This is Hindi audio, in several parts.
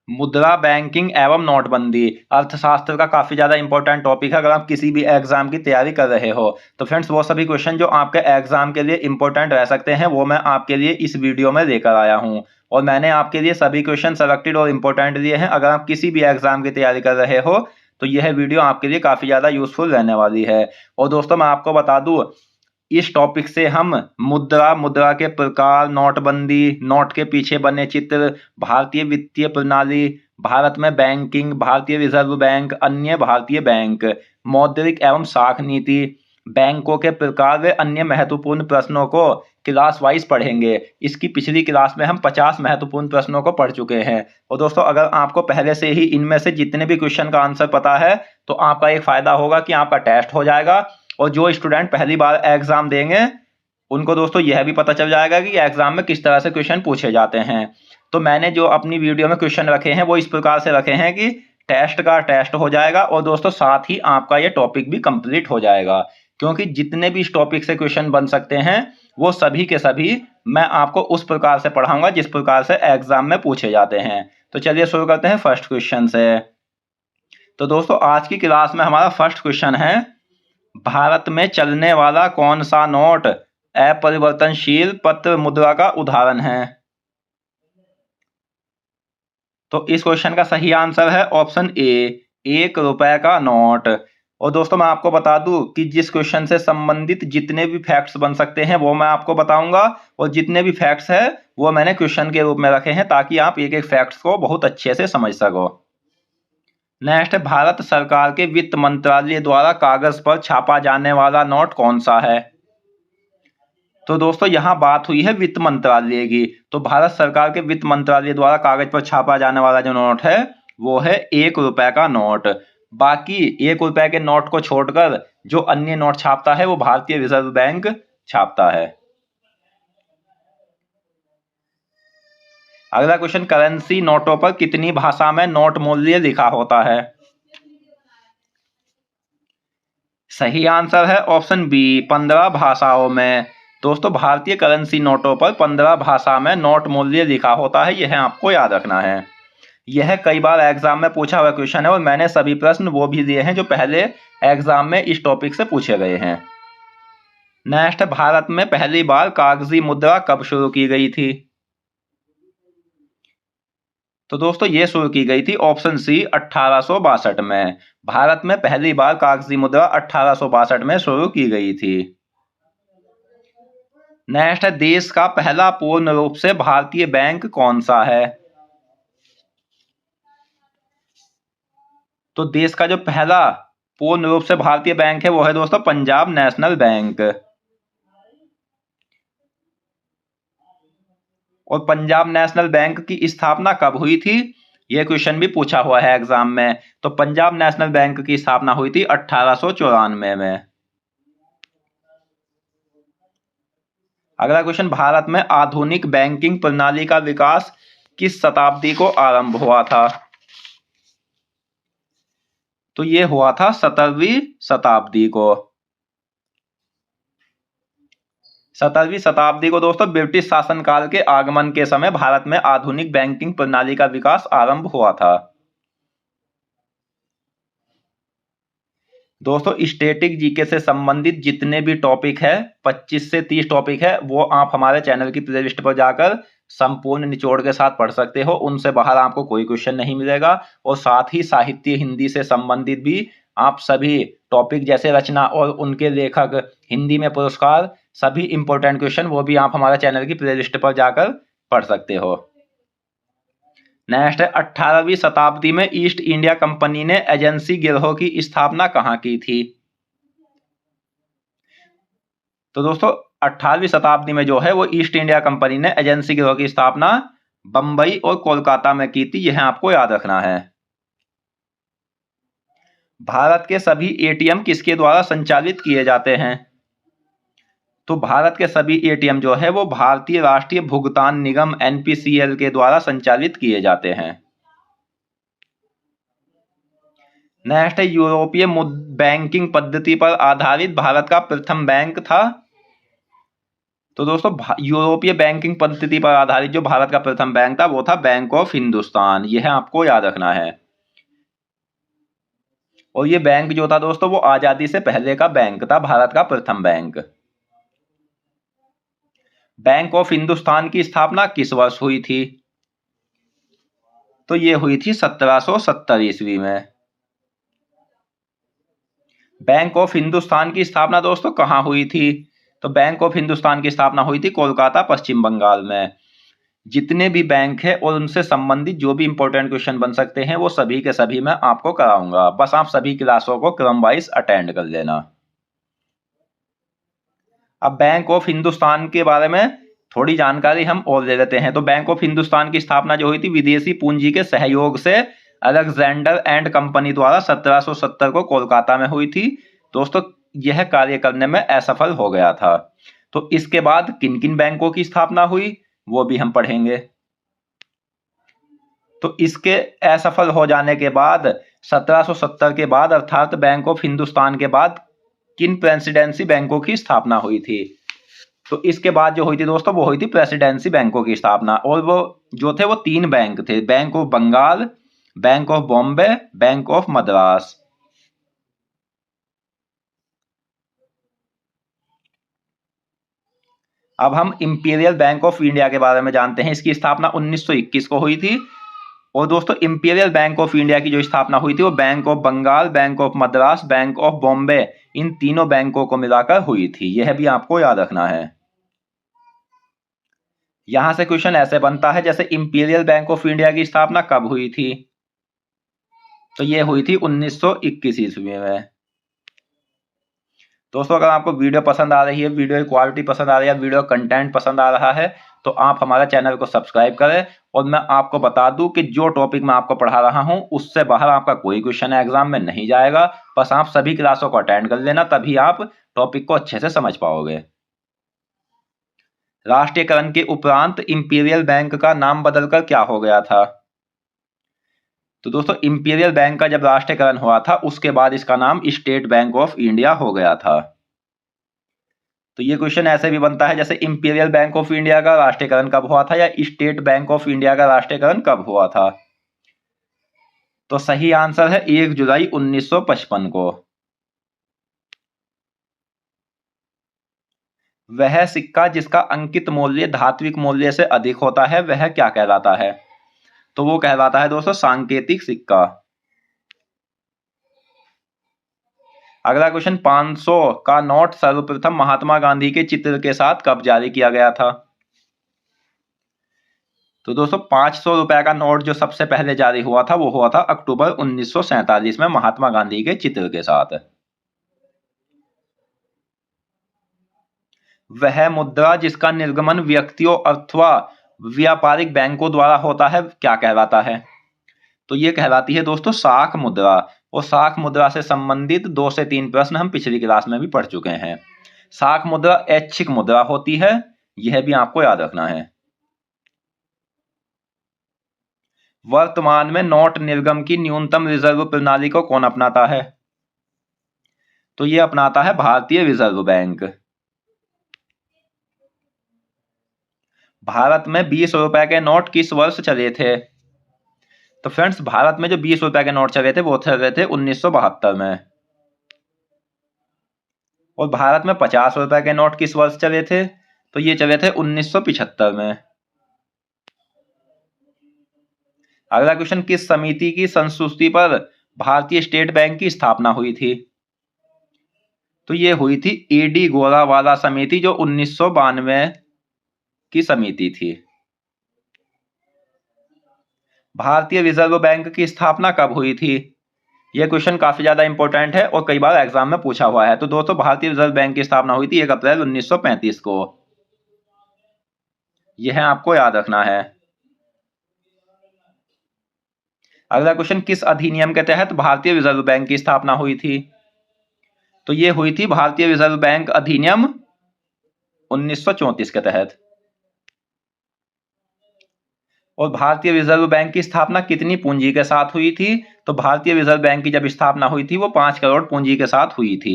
मुद्रा बैंकिंग एवं नोटबंदी अर्थशास्त्र का काफी ज्यादा इंपॉर्टेंट टॉपिक है। अगर आप किसी भी एग्जाम की तैयारी कर रहे हो तो फ्रेंड्स वो सभी क्वेश्चन जो आपके एग्जाम के लिए इंपॉर्टेंट रह सकते हैं वो मैं आपके लिए इस वीडियो में लेकर आया हूं। और मैंने आपके लिए सभी क्वेश्चन सेलेक्टेड और इंपॉर्टेंट दिए हैं। अगर आप किसी भी एग्जाम की तैयारी कर रहे हो तो यह वीडियो आपके लिए काफी ज्यादा यूजफुल रहने वाली है। और दोस्तों मैं आपको बता दूं, इस टॉपिक से हम मुद्रा के प्रकार, नोटबंदी, नोट के पीछे बने चित्र, भारतीय वित्तीय प्रणाली, भारत में बैंकिंग, भारतीय रिजर्व बैंक, अन्य भारतीय बैंक, मौद्रिक एवं साख नीति, बैंकों के प्रकार व अन्य महत्वपूर्ण प्रश्नों को क्लास वाइज पढ़ेंगे। इसकी पिछली क्लास में हम 50 महत्वपूर्ण प्रश्नों को पढ़ चुके हैं। और दोस्तों अगर आपको पहले से ही इनमें से जितने भी क्वेश्चन का आंसर पता है तो आपका एक फायदा होगा कि आपका टेस्ट हो जाएगा। और जो स्टूडेंट पहली बार एग्जाम देंगे उनको दोस्तों यह भी पता चल जाएगा कि एग्जाम में किस तरह से क्वेश्चन पूछे जाते हैं। तो मैंने जो अपनी वीडियो में क्वेश्चन रखे हैं वो इस प्रकार से रखे हैं कि टेस्ट का टेस्ट हो जाएगा और दोस्तों साथ ही आपका ये टॉपिक भी कंप्लीट हो जाएगा। क्योंकि जितने भी इस टॉपिक से क्वेश्चन बन सकते हैं वो सभी के सभी मैं आपको उस प्रकार से पढ़ाऊंगा जिस प्रकार से एग्जाम में पूछे जाते हैं। तो चलिए शुरू करते हैं फर्स्ट क्वेश्चन से। तो दोस्तों आज की क्लास में हमारा फर्स्ट क्वेश्चन है, भारत में चलने वाला कौन सा नोट अपरिवर्तनशील पत्र मुद्रा का उदाहरण है? तो इस क्वेश्चन का सही आंसर है ऑप्शन ए, 1 रुपए का नोट। और दोस्तों मैं आपको बता दूं कि जिस क्वेश्चन से संबंधित जितने भी फैक्ट्स बन सकते हैं वो मैं आपको बताऊंगा, और जितने भी फैक्ट्स हैं वो मैंने क्वेश्चन के रूप में रखे हैं ताकि आप एक एक फैक्ट्स को बहुत अच्छे से समझ सको। नेक्स्ट, भारत सरकार के वित्त मंत्रालय द्वारा कागज पर छापा जाने वाला नोट कौन सा है? तो दोस्तों यहाँ बात हुई है वित्त मंत्रालय की, तो भारत सरकार के वित्त मंत्रालय द्वारा कागज पर छापा जाने वाला जो नोट है वो है 1 रुपए का नोट। बाकी 1 रुपए के नोट को छोड़कर जो अन्य नोट छापता है वो भारतीय रिजर्व बैंक छापता है। अगला क्वेश्चन, करेंसी नोटों पर कितनी भाषा में नोट मूल्य लिखा होता है? सही आंसर है ऑप्शन बी, 15 भाषाओं में। दोस्तों भारतीय करेंसी नोटों पर 15 भाषा में नोट मूल्य लिखा होता है, यह आपको याद रखना है। यह कई बार एग्जाम में पूछा हुआ क्वेश्चन है और मैंने सभी प्रश्न वो भी दिए हैं जो पहले एग्जाम में इस टॉपिक से पूछे गए हैं। नेक्स्ट, भारत में पहली बार कागजी मुद्रा कब शुरू की गई थी? तो दोस्तों ये शुरू की गई थी ऑप्शन सी, 1862 में। भारत में पहली बार कागजी मुद्रा 1862 में शुरू की गई थी। नेक्स्ट है, देश का पहला पूर्ण रूप से भारतीय बैंक कौन सा है? तो देश का जो पहला पूर्ण रूप से भारतीय बैंक है वो है दोस्तों पंजाब नेशनल बैंक। और पंजाब नेशनल बैंक की स्थापना कब हुई थी? यह क्वेश्चन भी पूछा हुआ है एग्जाम में। तो पंजाब नेशनल बैंक की स्थापना हुई थी 1894 में। अगला क्वेश्चन, भारत में आधुनिक बैंकिंग प्रणाली का विकास किस शताब्दी को आरंभ हुआ था? तो ये हुआ था 17वीं शताब्दी को। 17वीं शताब्दी को दोस्तों ब्रिटिश शासनकाल के आगमन के समय भारत में आधुनिक बैंकिंग प्रणाली का विकास आरंभ हुआ था। दोस्तों स्टैटिक जीके से संबंधित जितने भी टॉपिक है, 25 से 30 टॉपिक है, वो आप हमारे चैनल की प्लेलिस्ट पर जाकर संपूर्ण निचोड़ के साथ पढ़ सकते हो। उनसे बाहर आपको कोई क्वेश्चन नहीं मिलेगा। और साथ ही साहित्य हिंदी से संबंधित भी आप सभी टॉपिक जैसे रचना और उनके लेखक, हिंदी में पुरस्कार, सभी इंपॉर्टेंट क्वेश्चन वो भी आप हमारे चैनल की प्लेलिस्ट पर जाकर पढ़ सकते हो। नेक्स्ट है, 18वीं शताब्दी में ईस्ट इंडिया कंपनी ने एजेंसी गिरोह की स्थापना कहाँ की थी? तो दोस्तों 18वीं शताब्दी में जो है वो ईस्ट इंडिया कंपनी ने एजेंसी गिरोह की स्थापना बंबई और कोलकाता में की थी, यह आपको याद रखना है। भारत के सभी एटीएम किसके द्वारा संचालित किए जाते हैं? तो भारत के सभी एटीएम जो है वो भारतीय राष्ट्रीय भुगतान निगम एनपीसीएल के द्वारा संचालित किए जाते हैं। नेक्स्ट है, यूरोपीय बैंकिंग पद्धति पर आधारित भारत का प्रथम बैंक था? तो दोस्तों यूरोपीय बैंकिंग पद्धति पर आधारित जो भारत का प्रथम बैंक था वो था बैंक ऑफ हिंदुस्तान, यह आपको याद रखना है। और ये बैंक जो था दोस्तों वो आजादी से पहले का बैंक था, भारत का प्रथम बैंक। बैंक ऑफ हिंदुस्तान की स्थापना किस वर्ष हुई थी? तो ये हुई थी 1770 ईस्वी में। बैंक ऑफ हिंदुस्तान की स्थापना दोस्तों कहाँ हुई थी? तो बैंक ऑफ हिंदुस्तान की स्थापना हुई थी कोलकाता, पश्चिम बंगाल में। जितने भी बैंक है और उनसे संबंधित जो भी इंपॉर्टेंट क्वेश्चन बन सकते हैं वो सभी के सभी मैं आपको कराऊंगा, बस आप सभी क्लासों को क्रम वाइज अटेंड कर लेना। अब बैंक ऑफ हिंदुस्तान के बारे में थोड़ी जानकारी हम और ले लेते हैं। तो बैंक ऑफ हिंदुस्तान की स्थापना जो हुई थी विदेशी पूंजी के सहयोग से अलेक्जेंडर एंड कंपनी द्वारा 1770 को कोलकाता में हुई थी। दोस्तों यह कार्य करने में असफल हो गया था। तो इसके बाद किन किन बैंकों की स्थापना हुई वो भी हम पढ़ेंगे। तो इसके असफल हो जाने के बाद 1770 के बाद अर्थात बैंक ऑफ हिंदुस्तान के बाद किन प्रेसिडेंसी बैंकों की स्थापना हुई थी? तो इसके बाद जो हुई थी दोस्तों वो हुई थी प्रेसिडेंसी बैंकों की स्थापना। और वो जो थे वो 3 बैंक थे, bank of Bengal, bank of Bombay, bank of Madras. अब हम इंपीरियल बैंक ऑफ इंडिया के बारे में जानते हैं। इसकी स्थापना 1921 को हुई थी। और दोस्तों इंपीरियल बैंक ऑफ इंडिया की जो स्थापना हुई थी वो bank of Bengal, bank of Madras, bank of Bombay, इन तीनों बैंकों को मिलाकर हुई थी, यह भी आपको याद रखना है। यहां से क्वेश्चन ऐसे बनता है जैसे इंपीरियल बैंक ऑफ इंडिया की स्थापना कब हुई थी? तो यह हुई थी 1921 ईस्वी में। दोस्तों अगर आपको वीडियो पसंद आ रही है, वीडियो की क्वालिटी पसंद आ रही है, वीडियो कंटेंट पसंद आ रहा है तो आप हमारा चैनल को सब्सक्राइब करें। और मैं आपको बता दूं कि जो टॉपिक मैं आपको पढ़ा रहा हूं उससे बाहर आपका कोई क्वेश्चन एग्जाम में नहीं जाएगा, बस आप सभी क्लासों को अटेंड कर लेना, तभी आप टॉपिक को अच्छे से समझ पाओगे। राष्ट्रीयकरण के उपरांत इंपीरियल बैंक का नाम बदलकर क्या हो गया था? तो दोस्तों इंपीरियल बैंक का जब राष्ट्रीयकरण हुआ था उसके बाद इसका नाम स्टेट बैंक ऑफ इंडिया हो गया था। तो ये क्वेश्चन ऐसे भी बनता है जैसे इंपीरियल बैंक ऑफ इंडिया का राष्ट्रीयकरण कब हुआ था या स्टेट बैंक ऑफ इंडिया का राष्ट्रीयकरण कब हुआ था? तो सही आंसर है 1 जुलाई 1955 को। वह सिक्का जिसका अंकित मूल्य धात्विक मूल्य से अधिक होता है वह क्या कहलाता है? तो वो कहलाता है दोस्तों सांकेतिक सिक्का। अगला क्वेश्चन 500 का नोट सर्वप्रथम महात्मा गांधी के चित्र के साथ कब जारी किया गया था? तो दोस्तों 500 रुपए का नोट जो सबसे पहले जारी हुआ था वो हुआ था अक्टूबर 1947 में महात्मा गांधी के चित्र के साथ। वह मुद्रा जिसका निर्गमन व्यक्तियों अथवा व्यापारिक बैंकों द्वारा होता है क्या कहलाता है? तो ये कहलाती है दोस्तों साख मुद्रा। और साख मुद्रा से संबंधित 2 से 3 प्रश्न हम पिछली क्लास में भी पढ़ चुके हैं। साख मुद्रा ऐच्छिक मुद्रा होती है, यह भी आपको याद रखना है। वर्तमान में नोट निर्गम की न्यूनतम रिजर्व प्रणाली को कौन अपनाता है? तो यह अपनाता है भारतीय रिजर्व बैंक। भारत में 20 रुपए के नोट किस वर्ष चले थे? तो फ्रेंड्स भारत में जो 20 रुपए के नोट चले थे वो चले थे 1972 में। और भारत में 50 रुपए के नोट किस वर्ष चले थे? तो ये चले थे 1975 में। अगला क्वेश्चन किस समिति की संस्तुति पर भारतीय स्टेट बैंक की स्थापना हुई थी? तो ये हुई थी एडी गोरावाला समिति जो 1992 की समिति थी। भारतीय रिजर्व बैंक की स्थापना कब हुई थी? यह क्वेश्चन काफी ज्यादा इंपॉर्टेंट है और कई बार एग्जाम में पूछा हुआ है। तो दोस्तों भारतीय रिजर्व बैंक की स्थापना हुई थी 1 अप्रैल 1935 को। यह आपको याद रखना है। अगला क्वेश्चन किस अधिनियम के तहत भारतीय रिजर्व बैंक की स्थापना हुई थी? तो यह हुई थी भारतीय रिजर्व बैंक अधिनियम 1934 के तहत। और भारतीय रिजर्व बैंक की स्थापना कितनी पूंजी के साथ हुई थी? तो भारतीय रिजर्व बैंक की जब स्थापना हुई थी वो 5 करोड़ पूंजी के साथ हुई थी।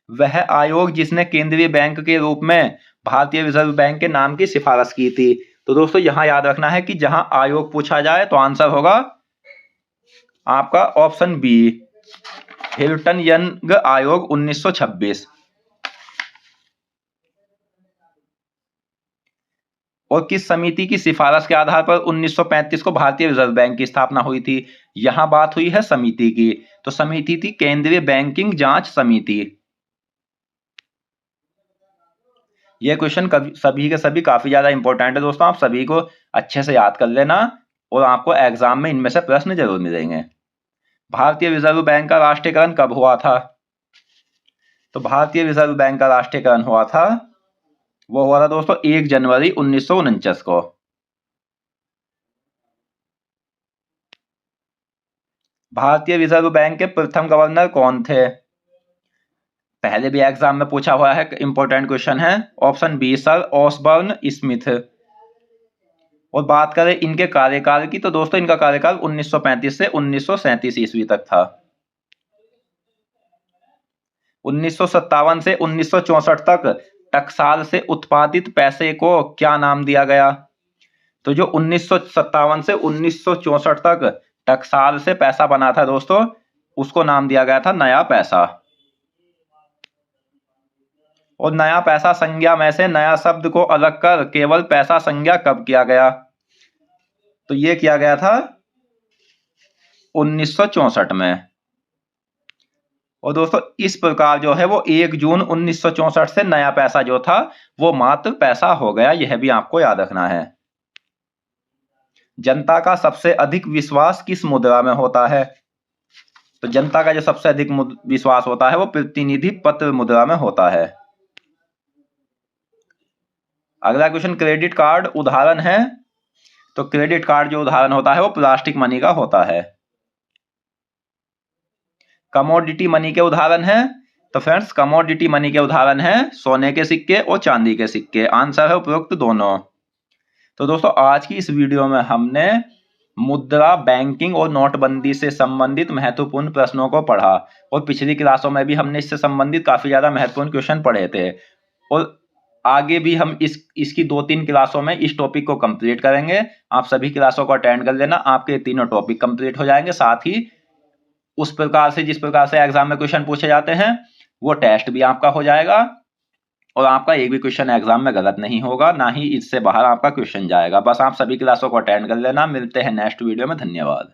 वह आयोग जिसने केंद्रीय बैंक के रूप में भारतीय रिजर्व बैंक के नाम की सिफारिश की थी। तो दोस्तों यहां याद रखना है कि जहां आयोग पूछा जाए तो आंसर होगा आपका ऑप्शन बी, हिल्टन यंग आयोग 1926। और किस समिति की सिफारिश के आधार पर 1935 को भारतीय रिजर्व बैंक की स्थापना हुई थी? यहां बात हुई है समिति की, तो समिति थी केंद्रीय बैंकिंग जांच समिति। ये क्वेश्चन सभी के सभी काफी ज्यादा इंपॉर्टेंट है दोस्तों, आप सभी को अच्छे से याद कर लेना और आपको एग्जाम में इनमें से प्रश्न जरूर मिलेंगे। भारतीय रिजर्व बैंक का राष्ट्रीयकरण कब हुआ था? तो भारतीय रिजर्व बैंक का राष्ट्रीयकरण हुआ था, वो हुआ था दोस्तों 1 जनवरी 1949 को। भारतीय रिजर्व बैंक के प्रथम गवर्नर कौन थे? पहले भी एग्जाम में पूछा हुआ है, इंपॉर्टेंट क्वेश्चन है। Option B, sir Osborne Smith. और बात करें इनके कार्यकाल की, तो दोस्तों इनका कार्यकाल 1935 से 1937 ईस्वी तक था। 1957 से 1964 तक टकसाल से उत्पादित पैसे को क्या नाम दिया गया? तो जो 1957 से 1964 तक टकसाल से पैसा बना था दोस्तों, उसको नाम दिया गया था नया पैसा। और नया पैसा संज्ञा में से नया शब्द को अलग कर केवल पैसा संज्ञा कब किया गया? तो ये किया गया था 1964 में। और दोस्तों इस प्रकार जो है वो 1 जून 1964 से नया पैसा जो था वो मात्र पैसा हो गया, यह भी आपको याद रखना है। जनता का सबसे अधिक विश्वास किस मुद्रा में होता है? तो जनता का जो सबसे अधिक विश्वास होता है वो प्रतिनिधि पत्र मुद्रा में होता है। अगला क्वेश्चन, क्रेडिट कार्ड उदाहरण है? तो क्रेडिट कार्ड जो उदाहरण होता है वो प्लास्टिक मनी का होता है। कमोडिटी मनी के उदाहरण है? तो फ्रेंड्स कमोडिटी मनी के उदाहरण है सोने के सिक्के और चांदी के सिक्के। आंसर है उपरोक्त दोनों। तो दोस्तों आज की इस वीडियो में हमने मुद्रा, बैंकिंग और नोटबंदी से संबंधित महत्वपूर्ण प्रश्नों को पढ़ा, और पिछली क्लासों में भी हमने इससे संबंधित काफी ज्यादा महत्वपूर्ण क्वेश्चन पढ़े थे, और आगे भी हम इसकी 2-3 क्लासों में इस टॉपिक को कंप्लीट करेंगे। आप सभी क्लासों को अटेंड कर लेना, आपके तीनों टॉपिक कंप्लीट हो जाएंगे। साथ ही उस प्रकार से जिस प्रकार से एग्जाम में क्वेश्चन पूछे जाते हैं वो टेस्ट भी आपका हो जाएगा, और आपका एक भी क्वेश्चन एग्जाम में गलत नहीं होगा, ना ही इससे बाहर आपका क्वेश्चन जाएगा। बस आप सभी क्लासों को अटेंड कर लेना। मिलते हैं नेक्स्ट वीडियो में। धन्यवाद।